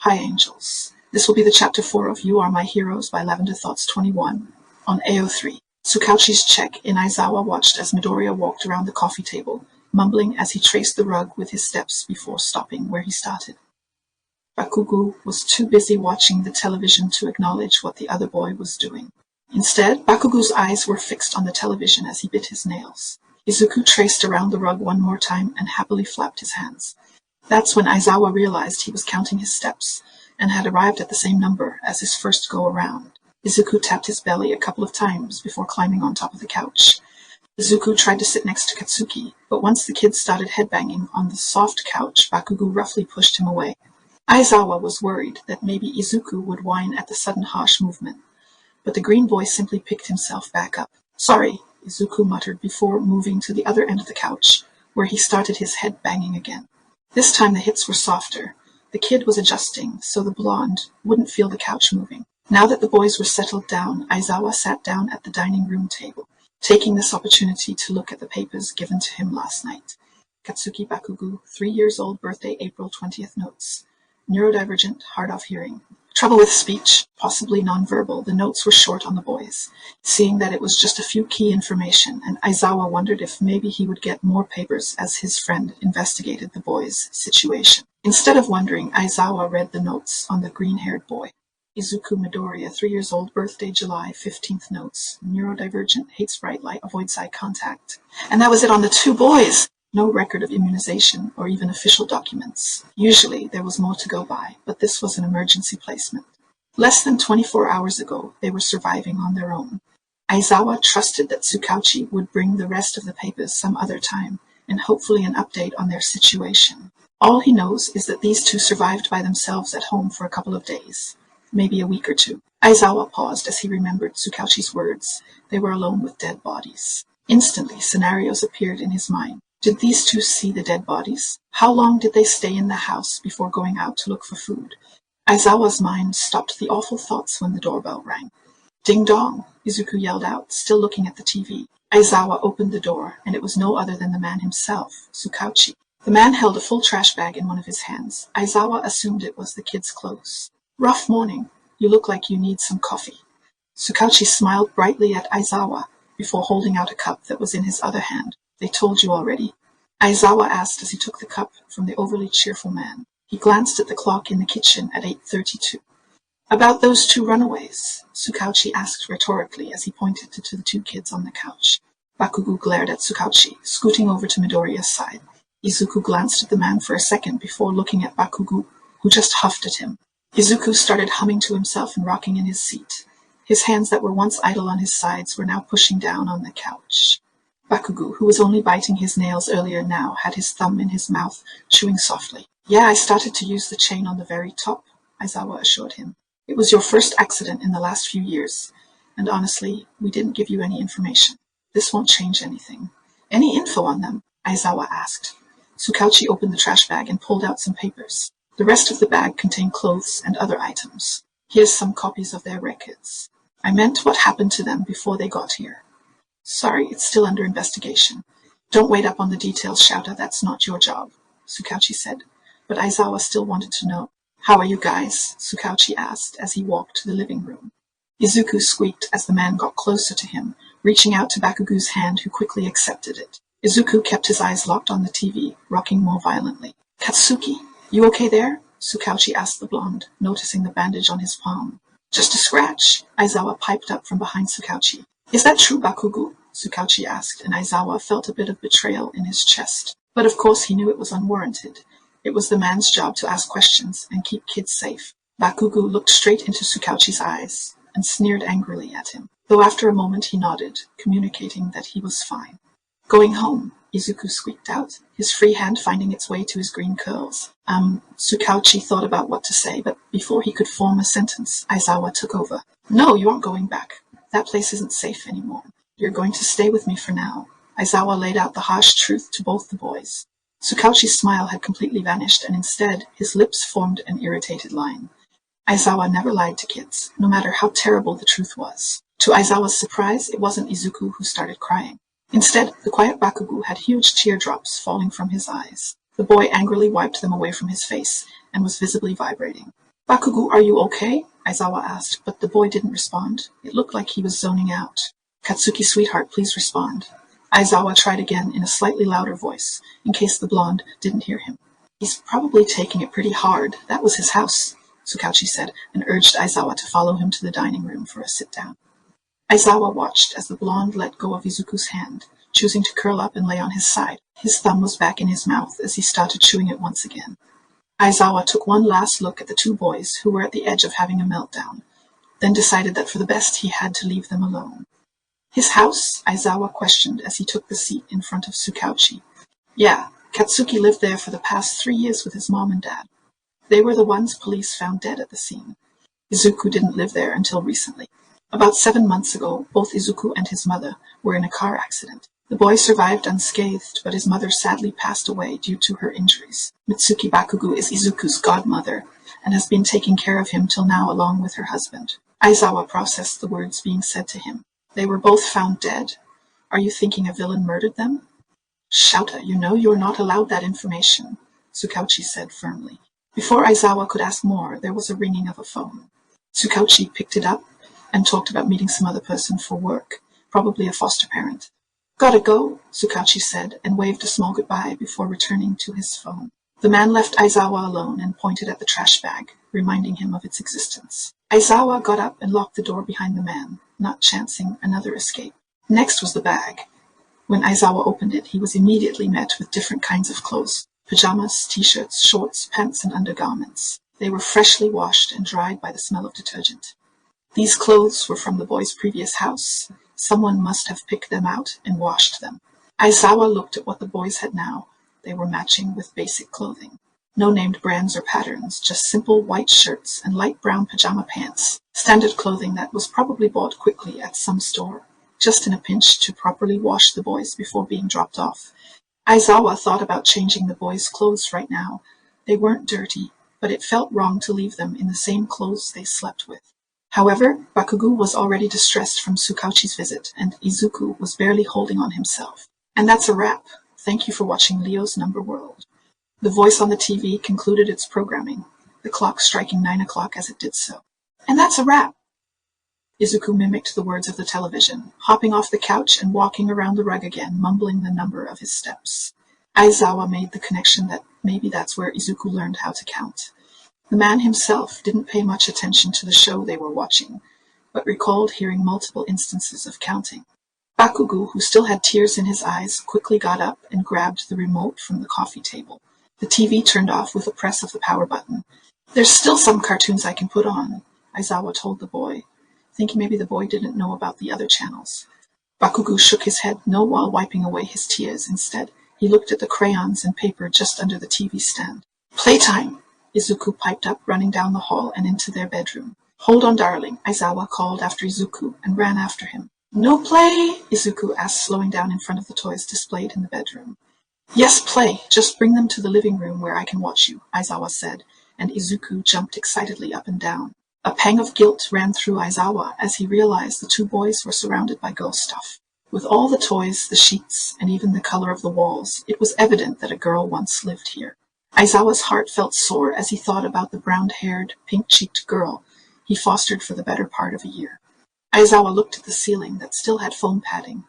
Hi Angels. This will be the chapter 4 of You Are My Heroes by Lavender Thoughts 21 on AO3. Tsukauchi's check in Aizawa watched as Midoriya walked around the coffee table, mumbling as he traced the rug with his steps before stopping where he started. Bakugo was too busy watching the television to acknowledge what the other boy was doing. Instead, Bakugo's eyes were fixed on the television as he bit his nails. Izuku traced around the rug one more time and happily flapped his hands. That's when Aizawa realized he was counting his steps, and had arrived at the same number as his first go-around. Izuku tapped his belly a couple of times before climbing on top of the couch. Izuku tried to sit next to Katsuki, but once the kids started headbanging on the soft couch, Bakugo roughly pushed him away. Aizawa was worried that maybe Izuku would whine at the sudden harsh movement, but the green boy simply picked himself back up. "Sorry," Izuku muttered before moving to the other end of the couch, where he started his head banging again. This time the hits were softer. The kid was adjusting, so the blonde wouldn't feel the couch moving. Now that the boys were settled down, Aizawa sat down at the dining room table, taking this opportunity to look at the papers given to him last night. Katsuki Bakugo, 3 years old, birthday April 20th notes. Neurodivergent, hard of hearing. Trouble with speech, possibly nonverbal. The notes were short on the boys, seeing that it was just a few key information, and Aizawa wondered if maybe he would get more papers as his friend investigated the boys' situation. Instead of wondering, Aizawa read the notes on the green-haired boy. Izuku Midoriya, 3 years old, birthday July 15th notes. Neurodivergent, hates bright light, avoids eye contact. And that was it on the 2 boys! No record of immunization or even official documents. Usually there was more to go by, but this was an emergency placement. Less than 24 hours ago, they were surviving on their own. Aizawa trusted that Tsukauchi would bring the rest of the papers some other time, and hopefully an update on their situation. All he knows is that these 2 survived by themselves at home for a couple of days, maybe a week or 2. Aizawa paused as he remembered Tsukauchi's words. They were alone with dead bodies. Instantly, scenarios appeared in his mind. Did these 2 see the dead bodies? How long did they stay in the house before going out to look for food? Aizawa's mind stopped the awful thoughts when the doorbell rang. "Ding dong!" Izuku yelled out, still looking at the TV. Aizawa opened the door, and it was no other than the man himself, Tsukauchi. The man held a full trash bag in one of his hands. Aizawa assumed it was the kids' clothes. "Rough morning. You look like you need some coffee." Tsukauchi smiled brightly at Aizawa before holding out a cup that was in his other hand. "They told you already?" Aizawa asked as he took the cup from the overly cheerful man. He glanced at the clock in the kitchen at 8:32. "About those 2 runaways?" Tsukauchi asked rhetorically as he pointed to the 2 kids on the couch. Bakugo glared at Tsukauchi, scooting over to Midoriya's side. Izuku glanced at the man for a second before looking at Bakugo, who just huffed at him. Izuku started humming to himself and rocking in his seat. His hands that were once idle on his sides were now pushing down on the couch. Bakugo, who was only biting his nails earlier now, had his thumb in his mouth, chewing softly. "Yeah, I started to use the chain on the very top," Aizawa assured him. "It was your first accident in the last few years, and honestly, we didn't give you any information. This won't change anything." "Any info on them?" Aizawa asked. Tsukauchi opened the trash bag and pulled out some papers. The rest of the bag contained clothes and other items. "Here's some copies of their records. I meant what happened to them before they got here." "Sorry, it's still under investigation." "Don't wait up on the details, Shouta. That's not your job," Tsukauchi said. But Aizawa still wanted to know. "How are you guys?" Tsukauchi asked as he walked to the living room. Izuku squeaked as the man got closer to him, reaching out to Bakugo's hand, who quickly accepted it. Izuku kept his eyes locked on the TV, rocking more violently. "Katsuki, you okay there?" Tsukauchi asked the blonde, noticing the bandage on his palm. "Just a scratch," Aizawa piped up from behind Tsukauchi. "Is that true, Bakugo?" Tsukauchi asked, and Aizawa felt a bit of betrayal in his chest. But of course he knew it was unwarranted. It was the man's job to ask questions and keep kids safe. Bakugo looked straight into Tsukauchi's eyes and sneered angrily at him, though after a moment he nodded, communicating that he was fine. "Going home," Izuku squeaked out, his free hand finding its way to his green curls. Tsukauchi thought about what to say, but before he could form a sentence, Aizawa took over. "No, you aren't going back. That place isn't safe anymore. You're going to stay with me for now." Aizawa laid out the harsh truth to both the boys. Tsukauchi's smile had completely vanished, and instead his lips formed an irritated line. Aizawa never lied to kids, no matter how terrible the truth was. To Aizawa's surprise, it wasn't Izuku who started crying. Instead, the quiet Bakugo had huge teardrops falling from his eyes. The boy angrily wiped them away from his face and was visibly vibrating. Bakugu, are you okay? Aizawa asked, but the boy didn't respond. It looked like he was zoning out. Katsuki, sweetheart, please respond. Aizawa tried again in a slightly louder voice, in case the blonde didn't hear him. He's probably taking it pretty hard. That was his house, Tsukauchi said, and urged Aizawa to follow him to the dining room for a sit-down. Aizawa watched as the blonde let go of Izuku's hand, choosing to curl up and lay on his side. His thumb was back in his mouth as he started chewing it once again. Aizawa took one last look at the two boys who were at the edge of having a meltdown, then decided that for the best he had to leave them alone. His house? Aizawa questioned as he took the seat in front of Tsukauchi. Yeah, Katsuki lived there for the past 3 years with his mom and dad. They were the ones police found dead at the scene. Izuku didn't live there until recently. About 7 months ago, both Izuku and his mother were in a car accident. The boy survived unscathed, but his mother sadly passed away due to her injuries. Mitsuki Bakugu is Izuku's godmother, and has been taking care of him till now along with her husband. Aizawa processed the words being said to him. They were both found dead. Are you thinking a villain murdered them? Shouta, you know you're not allowed that information, Tsukauchi said firmly. Before Aizawa could ask more, there was a ringing of a phone. Tsukauchi picked it up and talked about meeting some other person for work, probably a foster parent. Gotta go, Tsukauchi said, and waved a small goodbye before returning to his phone. The man left Aizawa alone and pointed at the trash bag, reminding him of its existence. Aizawa got up and locked the door behind the man, not chancing another escape. Next was the bag. When Aizawa opened it, he was immediately met with different kinds of clothes. Pajamas, t-shirts, shorts, pants, and undergarments. They were freshly washed and dried by the smell of detergent. These clothes were from the boy's previous house. Someone must have picked them out and washed them. Aizawa looked at what the boys had now. They were matching with basic clothing. No named brands or patterns, just simple white shirts and light brown pajama pants. Standard clothing that was probably bought quickly at some store, just in a pinch to properly wash the boys before being dropped off. Aizawa thought about changing the boys' clothes right now. They weren't dirty, but it felt wrong to leave them in the same clothes they slept with. However, Bakugu was already distressed from Tsukauchi's visit, and Izuku was barely holding on himself. And that's a wrap. Thank you for watching Leo's Number World. The voice on the TV concluded its programming, the clock striking 9 o'clock as it did so. And that's a wrap. Izuku mimicked the words of the television, hopping off the couch and walking around the rug again, mumbling the number of his steps. Aizawa made the connection that maybe that's where Izuku learned how to count. The man himself didn't pay much attention to the show they were watching, but recalled hearing multiple instances of counting. Bakugu, who still had tears in his eyes, quickly got up and grabbed the remote from the coffee table. The TV turned off with a press of the power button. There's still some cartoons I can put on, Aizawa told the boy, thinking maybe the boy didn't know about the other channels. Bakugu shook his head no while wiping away his tears. Instead, he looked at the crayons and paper just under the TV stand. Playtime! Izuku piped up, running down the hall and into their bedroom. Hold on, darling, Aizawa called after Izuku and ran after him. No play? Izuku asked, slowing down in front of the toys displayed in the bedroom. Yes, play. Just bring them to the living room where I can watch you, Aizawa said, and Izuku jumped excitedly up and down. A pang of guilt ran through Aizawa as he realized the two boys were surrounded by girl stuff. With all the toys, the sheets, and even the color of the walls, it was evident that a girl once lived here. Aizawa's heart felt sore as he thought about the brown-haired, pink-cheeked girl he fostered for the better part of a year. Aizawa looked at the ceiling that still had foam padding.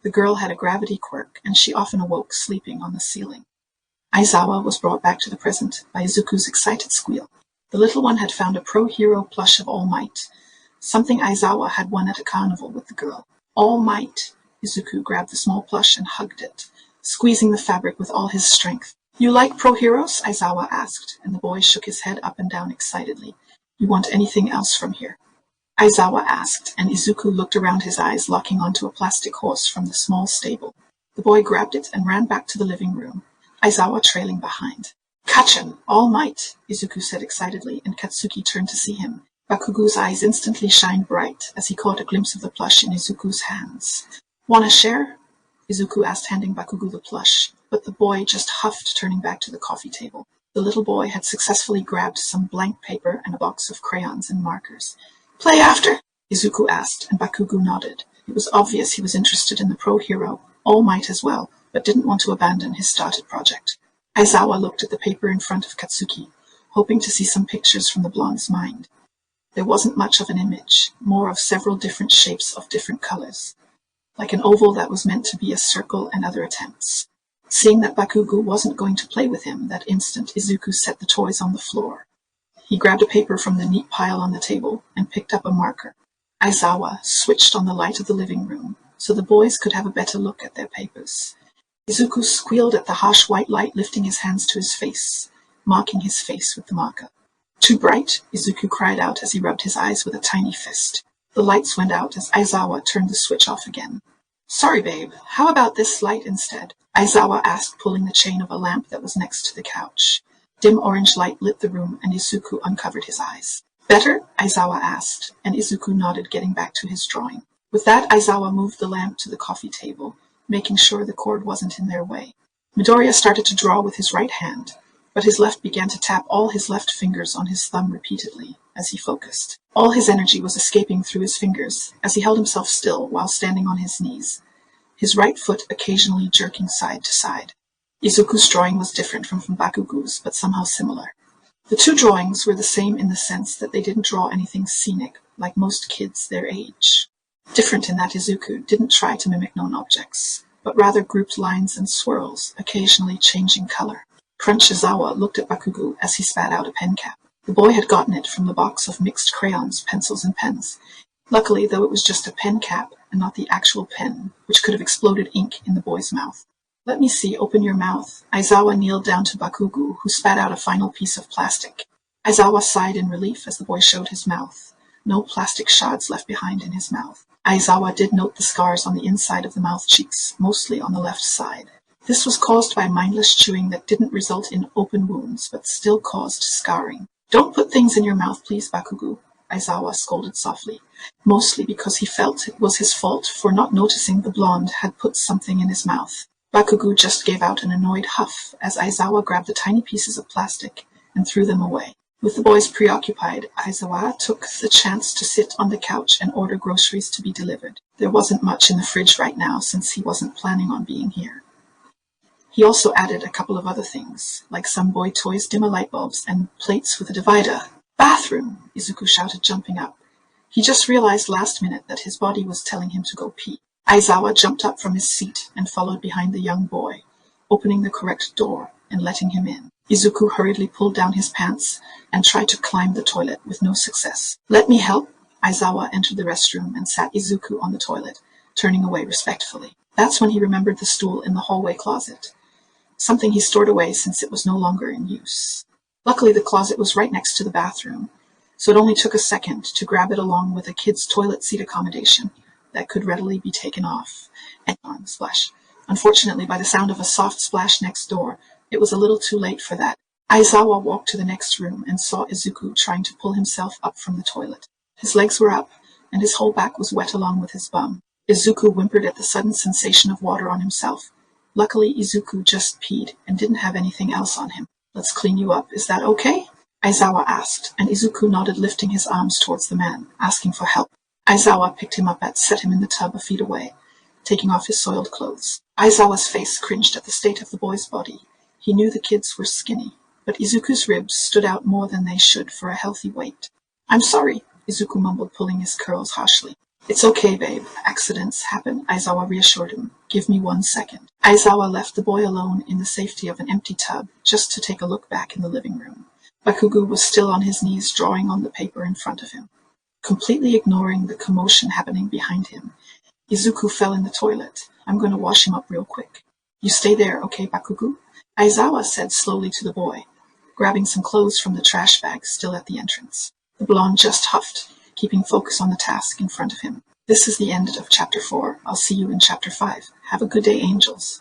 The girl had a gravity quirk, and she often awoke sleeping on the ceiling. Aizawa was brought back to the present by Izuku's excited squeal. The little one had found a pro-hero plush of All Might, something Aizawa had won at a carnival with the girl. All Might! Izuku grabbed the small plush and hugged it, squeezing the fabric with all his strength. You like pro-heroes? Aizawa asked, and the boy shook his head up and down excitedly. You want anything else from here? Aizawa asked, and Izuku looked around, his eyes locking onto a plastic horse from the small stable. The boy grabbed it and ran back to the living room, Aizawa trailing behind. Kachan! All Might! Izuku said excitedly, and Katsuki turned to see him. Bakugu's eyes instantly shined bright as he caught a glimpse of the plush in Izuku's hands. Want to share? Izuku asked, handing Bakugu the plush, but the boy just huffed, turning back to the coffee table. The little boy had successfully grabbed some blank paper and a box of crayons and markers. Play after? Izuku asked, and Bakugu nodded. It was obvious he was interested in the pro-hero, All Might as well, but didn't want to abandon his started project. Aizawa looked at the paper in front of Katsuki. hoping to see some pictures from the blonde's mind. There wasn't much of an image, more of several different shapes of different colors, like an oval that was meant to be a circle and other attempts. Seeing that Bakugo wasn't going to play with him that instant, Izuku set the toys on the floor. He grabbed a paper from the neat pile on the table and picked up a marker. Aizawa switched on the light of the living room so the boys could have a better look at their papers. Izuku squealed at the harsh white light, lifting his hands to his face, marking his face with the marker. Too bright, Izuku cried out as he rubbed his eyes with a tiny fist. The lights went out as Aizawa turned the switch off again. Sorry, babe, how about this light instead? Aizawa asked, pulling the chain of a lamp that was next to the couch. Dim orange light lit the room and Izuku uncovered his eyes. Better? Aizawa asked, and Izuku nodded, getting back to his drawing. With that, Aizawa moved the lamp to the coffee table, making sure the cord wasn't in their way. Midoriya started to draw with his right hand, but his left began to tap all his left fingers on his thumb repeatedly as he focused. All his energy was escaping through his fingers as he held himself still while standing on his knees, his right foot occasionally jerking side to side. Izuku's drawing was different from Bakugo's, but somehow similar. The two drawings were the same in the sense that they didn't draw anything scenic, like most kids their age. Different in that Izuku didn't try to mimic known objects, but rather grouped lines and swirls, occasionally changing color. Crunch Aizawa looked at Bakugo as he spat out a pen cap. The boy had gotten it from the box of mixed crayons, pencils, and pens. Luckily, though, it was just a pen cap and not the actual pen, which could have exploded ink in the boy's mouth. Let me see, open your mouth. Aizawa kneeled down to Bakugo, who spat out a final piece of plastic. Aizawa sighed in relief as the boy showed his mouth. No plastic shards left behind in his mouth. Aizawa did note the scars on the inside of the mouth cheeks, mostly on the left side. This was caused by mindless chewing that didn't result in open wounds, but still caused scarring. Don't put things in your mouth, please, Bakugo, Aizawa scolded softly, mostly because he felt it was his fault for not noticing the blonde had put something in his mouth. Bakugo just gave out an annoyed huff as Aizawa grabbed the tiny pieces of plastic and threw them away. With the boys preoccupied, Aizawa took the chance to sit on the couch and order groceries to be delivered. There wasn't much in the fridge right now since he wasn't planning on being here. He also added a couple of other things, like some boy toys, dimmer light bulbs, and plates with a divider. Bathroom! Izuku shouted, jumping up. He just realized last minute that his body was telling him to go pee. Aizawa jumped up from his seat and followed behind the young boy, opening the correct door and letting him in. Izuku hurriedly pulled down his pants and tried to climb the toilet with no success. Let me help? Aizawa entered the restroom and sat Izuku on the toilet, turning away respectfully. That's when he remembered the stool in the hallway closet, something he stored away since it was no longer in use. Luckily, the closet was right next to the bathroom, so it only took a second to grab it along with a kid's toilet seat accommodation that could readily be taken off. And splash. Unfortunately, by the sound of a soft splash next door, it was a little too late for that. Aizawa walked to the next room and saw Izuku trying to pull himself up from the toilet. His legs were up, and his whole back was wet along with his bum. Izuku whimpered at the sudden sensation of water on himself. Luckily, Izuku just peed and didn't have anything else on him. Let's clean you up, is that okay? Aizawa asked, and Izuku nodded, lifting his arms towards the man, asking for help. Aizawa picked him up and set him in the tub a feet away, taking off his soiled clothes. Aizawa's face cringed at the state of the boy's body. He knew the kids were skinny, but Izuku's ribs stood out more than they should for a healthy weight. I'm sorry, Izuku mumbled, pulling his curls harshly. It's okay, babe. Accidents happen, Aizawa reassured him. Give me 1 second. Aizawa left the boy alone in the safety of an empty tub, just to take a look back in the living room. Bakugo was still on his knees, drawing on the paper in front of him. Completely ignoring the commotion happening behind him, Izuku fell in the toilet. I'm going to wash him up real quick. You stay there, okay, Bakugo? Aizawa said slowly to the boy, grabbing some clothes from the trash bag still at the entrance. The blonde just huffed, keeping focus on the task in front of him. This is the end of Chapter 4. I'll see you in Chapter 5. Have a good day, angels.